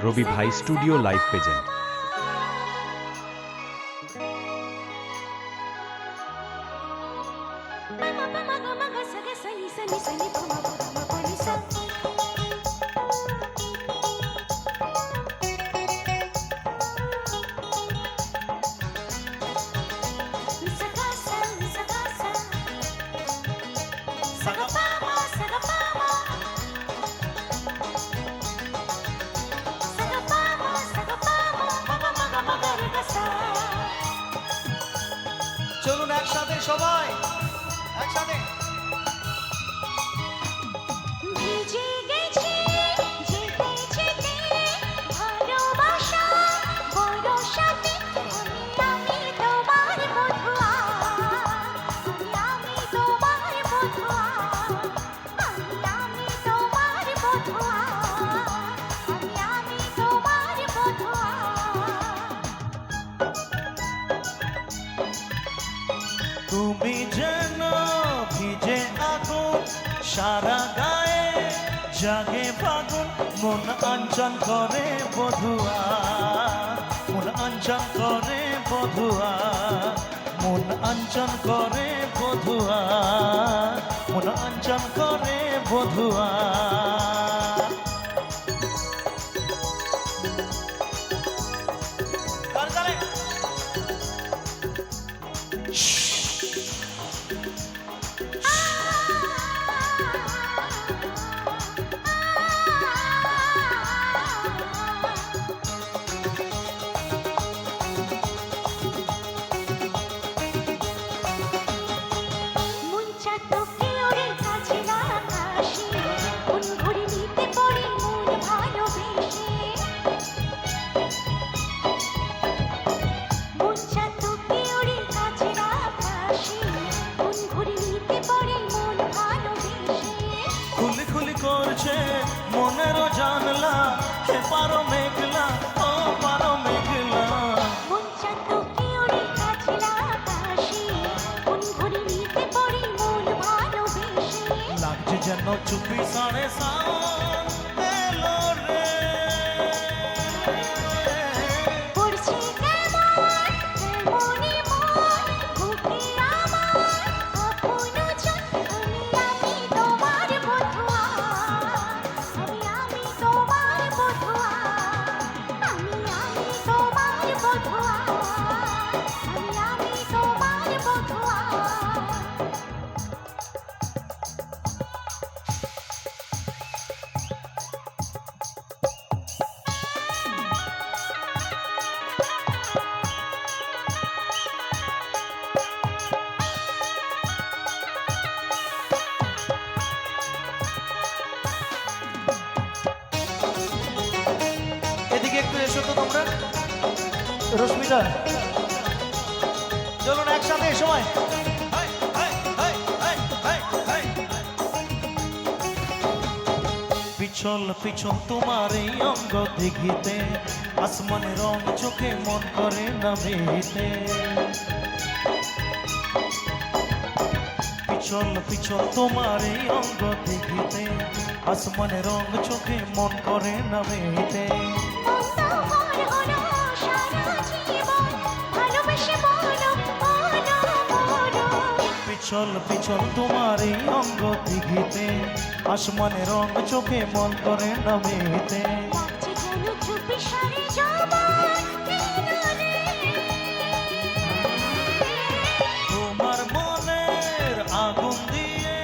রবি ভাই studio live present. চলুন একসাথে সবাই একসাথে। ভিজে গেছে যেতে যেতে ভালোবাসা বরসাতে, আমি তোমার বধুয়া, আমি তোমার বধুয়া, আমি তোমার বধুয়া, আমি তোমার বধুয়া। তুমি যেন ভিজে আগুন, সারা গায়ে জাগে ফাগুন, মন অঞ্চল করে বধুয়া, মন অঞ্চল করে বধুয়া, মন অঞ্চল করে বধুয়া, মন অঞ্চল করে বধুয়া। খুলি খুলি করছে মনেরও জানলা, সে পারো মেঘলা, ও পারো মেঘলা। লাগছে যেন চুপি সাড়ে সান এলো রে। এদিকে একটু এসো তো তোমরা, রশ্মিতা চলুন একসাথে সময়। পিছল পিছল তোমার এই অঙ্গ দিঘিতে, আসমানের রং চোখে মন করে নামিতে। পিছল পিছল তোমার এই অঙ্গ দিঘিতে, আসমানের রং চোখে মন করে নামিতে। পিছল পিছল তোমার এই অঙ্গ দিঘিতে, আসমানের রং চোখে মন করে নামিতে। তোমার মনের আগুন দিয়ে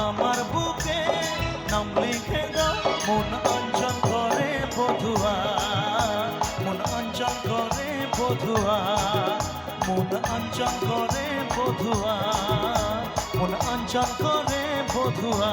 আমার বুকে নাম লিখে দাও, মন অঞ্চল করে বধুয়া, মন অঞ্চল করে বধুয়া, মন অঞ্চল করে বধুয়া, মন অঞ্চল করে বধুয়া।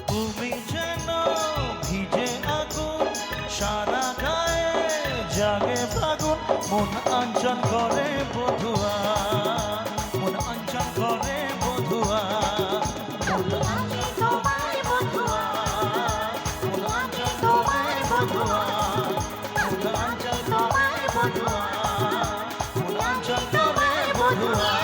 তুমি যেন ভিজে আগুন, সারা গায়ে জাগে আমি তোমার বধুয়া, আমি তোমার বধুয়া, আমি তোমার বধুয়া, আমি তোমার বধুয়া।